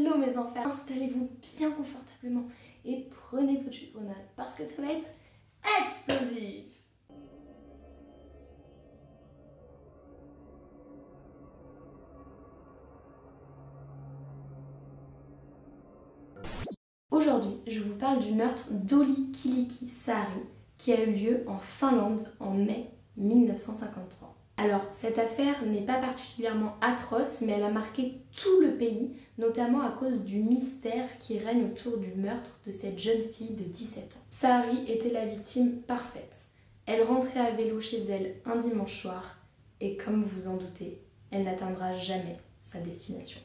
Hello mes enfants, installez-vous bien confortablement et prenez votre jus de grenade parce que ça va être explosif. Aujourd'hui, je vous parle du meurtre d'Olli Kiliki-Saari qui a eu lieu en Finlande en mai 1953. Alors, cette affaire n'est pas particulièrement atroce, mais elle a marqué tout le pays, notamment à cause du mystère qui règne autour du meurtre de cette jeune fille de 17 ans. Saari était la victime parfaite. Elle rentrait à vélo chez elle un dimanche soir, et comme vous en doutez, elle n'atteindra jamais sa destination.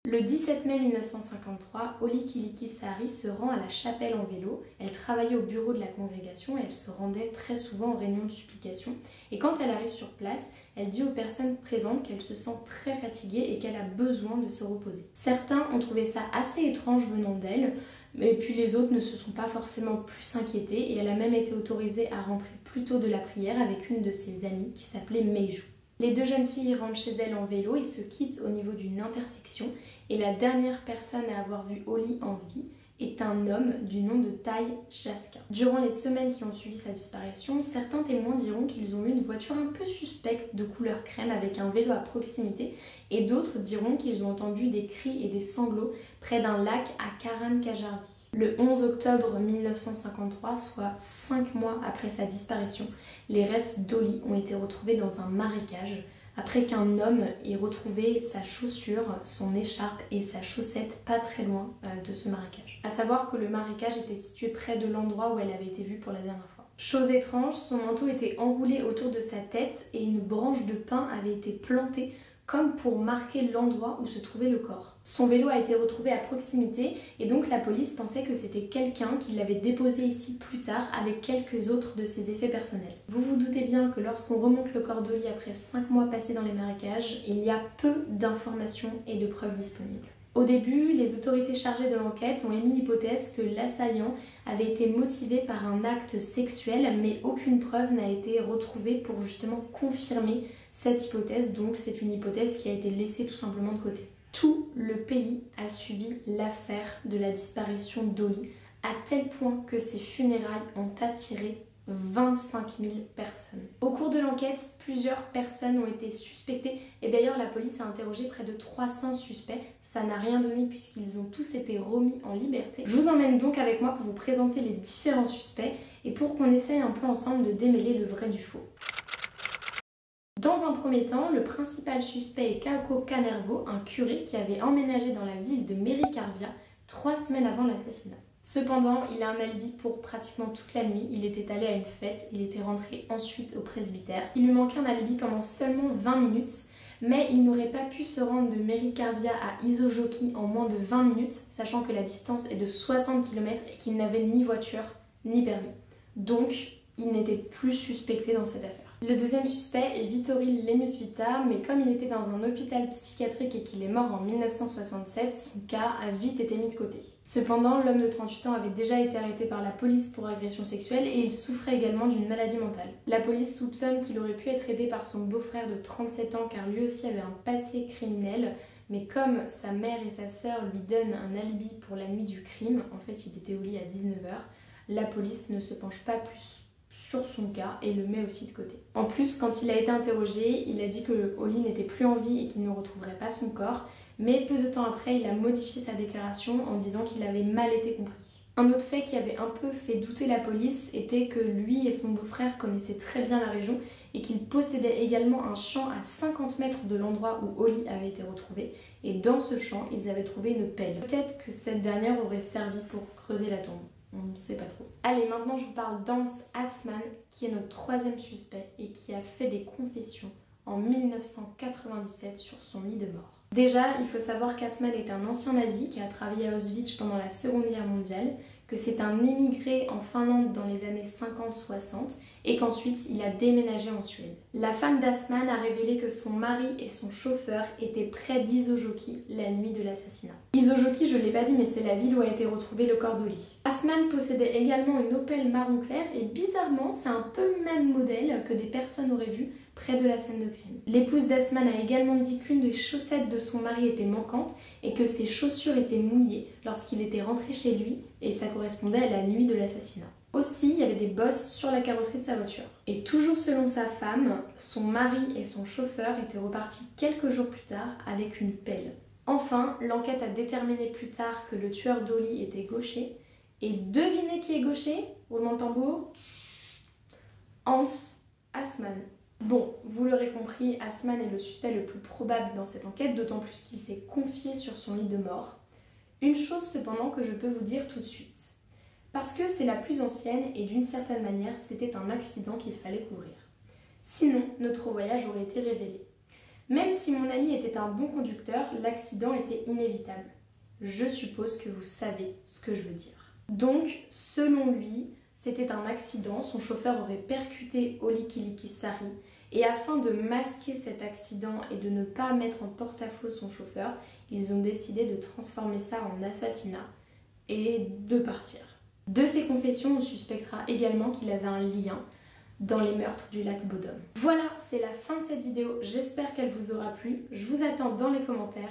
Le 17 mai 1953, Olli Kiliki-Saari se rend à la chapelle en vélo. Elle travaillait au bureau de la congrégation et elle se rendait très souvent en réunion de supplication. Et quand elle arrive sur place, elle dit aux personnes présentes qu'elle se sent très fatiguée et qu'elle a besoin de se reposer. Certains ont trouvé ça assez étrange venant d'elle, et puis les autres ne se sont pas forcément plus inquiétés et elle a même été autorisée à rentrer plus tôt de la prière avec une de ses amies qui s'appelait Meiju. Les deux jeunes filles rentrent chez elles en vélo et se quittent au niveau d'une intersection et la dernière personne à avoir vu Olli en vie est un homme du nom de Tai Chaska. Durant les semaines qui ont suivi sa disparition, certains témoins diront qu'ils ont eu une voiture un peu suspecte de couleur crème avec un vélo à proximité et d'autres diront qu'ils ont entendu des cris et des sanglots près d'un lac à Karan-Kajarvi. Le 11 octobre 1953, soit 5 mois après sa disparition, les restes d'Olli ont été retrouvés dans un marécage après qu'un homme ait retrouvé sa chaussure, son écharpe et sa chaussette pas très loin de ce marécage. À savoir que le marécage était situé près de l'endroit où elle avait été vue pour la dernière fois. Chose étrange, son manteau était enroulé autour de sa tête et une branche de pin avait été plantée comme pour marquer l'endroit où se trouvait le corps. Son vélo a été retrouvé à proximité et donc la police pensait que c'était quelqu'un qui l'avait déposé ici plus tard avec quelques autres de ses effets personnels. Vous vous doutez bien que lorsqu'on remonte le corps d'Olli après 5 mois passés dans les marécages, il y a peu d'informations et de preuves disponibles. Au début, les autorités chargées de l'enquête ont émis l'hypothèse que l'assaillant avait été motivé par un acte sexuel, mais aucune preuve n'a été retrouvée pour justement confirmer cette hypothèse, donc c'est une hypothèse qui a été laissée tout simplement de côté. Tout le pays a suivi l'affaire de la disparition d'Olli, à tel point que ses funérailles ont attiré 25 000 personnes. Au cours de l'enquête, plusieurs personnes ont été suspectées et d'ailleurs la police a interrogé près de 300 suspects. Ça n'a rien donné puisqu'ils ont tous été remis en liberté. Je vous emmène donc avec moi pour vous présenter les différents suspects et pour qu'on essaye un peu ensemble de démêler le vrai du faux. Dans un premier temps, le principal suspect est Kauko Kanervo, un curé qui avait emménagé dans la ville de Merikarvia 3 semaines avant l'assassinat. Cependant, il a un alibi pour pratiquement toute la nuit. Il était allé à une fête, il était rentré ensuite au presbytère. Il lui manquait un alibi pendant seulement 20 minutes, mais il n'aurait pas pu se rendre de Merikarvia à Isojoki en moins de 20 minutes, sachant que la distance est de 60 km et qu'il n'avait ni voiture ni permis. Donc, il n'était plus suspecté dans cette affaire. Le deuxième suspect est Vittori Lemusvita, mais comme il était dans un hôpital psychiatrique et qu'il est mort en 1967, son cas a vite été mis de côté. Cependant, l'homme de 38 ans avait déjà été arrêté par la police pour agression sexuelle et il souffrait également d'une maladie mentale. La police soupçonne qu'il aurait pu être aidé par son beau-frère de 37 ans car lui aussi avait un passé criminel, mais comme sa mère et sa sœur lui donnent un alibi pour la nuit du crime, en fait il était au lit à 19 h, la police ne se penche pas plus sur son cas et le met aussi de côté. En plus, quand il a été interrogé, il a dit que Olli n'était plus en vie et qu'il ne retrouverait pas son corps, mais peu de temps après, il a modifié sa déclaration en disant qu'il avait mal été compris. Un autre fait qui avait un peu fait douter la police était que lui et son beau-frère connaissaient très bien la région et qu'ils possédaient également un champ à 50 mètres de l'endroit où Olli avait été retrouvé et dans ce champ, ils avaient trouvé une pelle. Peut-être que cette dernière aurait servi pour creuser la tombe. On ne sait pas trop. Allez, maintenant je vous parle d'Hans Assmann, qui est notre troisième suspect et qui a fait des confessions en 1997 sur son lit de mort. Déjà, il faut savoir qu'Assmann est un ancien nazi qui a travaillé à Auschwitz pendant la Seconde Guerre mondiale, que c'est un émigré en Finlande dans les années 50-60 et qu'ensuite il a déménagé en Suède. La femme d'Asman a révélé que son mari et son chauffeur étaient près d'Isojoki la nuit de l'assassinat. Isojoki, je ne l'ai pas dit, mais c'est la ville où a été retrouvé le corps d'Oli. Asman possédait également une Opel marron clair et bizarrement c'est un peu le même modèle que des personnes auraient vu près de la scène de crime. L'épouse d'Asman a également dit qu'une des chaussettes de son mari était manquante et que ses chaussures étaient mouillées lorsqu'il était rentré chez lui et ça correspondait à la nuit de l'assassinat. Aussi, il y avait des bosses sur la carrosserie de sa voiture. Et toujours selon sa femme, son mari et son chauffeur étaient repartis quelques jours plus tard avec une pelle. Enfin, l'enquête a déterminé plus tard que le tueur d'Oli était gaucher. Et devinez qui est gaucher? Roulement de tambour. Hans Asman. Bon, vous l'aurez compris, Asman est le suspect le plus probable dans cette enquête, d'autant plus qu'il s'est confié sur son lit de mort. Une chose cependant que je peux vous dire tout de suite. Parce que c'est la plus ancienne et d'une certaine manière, c'était un accident qu'il fallait couvrir. Sinon, notre voyage aurait été révélé. Même si mon ami était un bon conducteur, l'accident était inévitable. Je suppose que vous savez ce que je veux dire. Donc, selon lui, c'était un accident, son chauffeur aurait percuté Oli Kilikissari et afin de masquer cet accident et de ne pas mettre en porte-à-faux son chauffeur, ils ont décidé de transformer ça en assassinat et de partir. De ses confessions, on suspectera également qu'il avait un lien dans les meurtres du lac Bodom. Voilà, c'est la fin de cette vidéo, j'espère qu'elle vous aura plu, je vous attends dans les commentaires.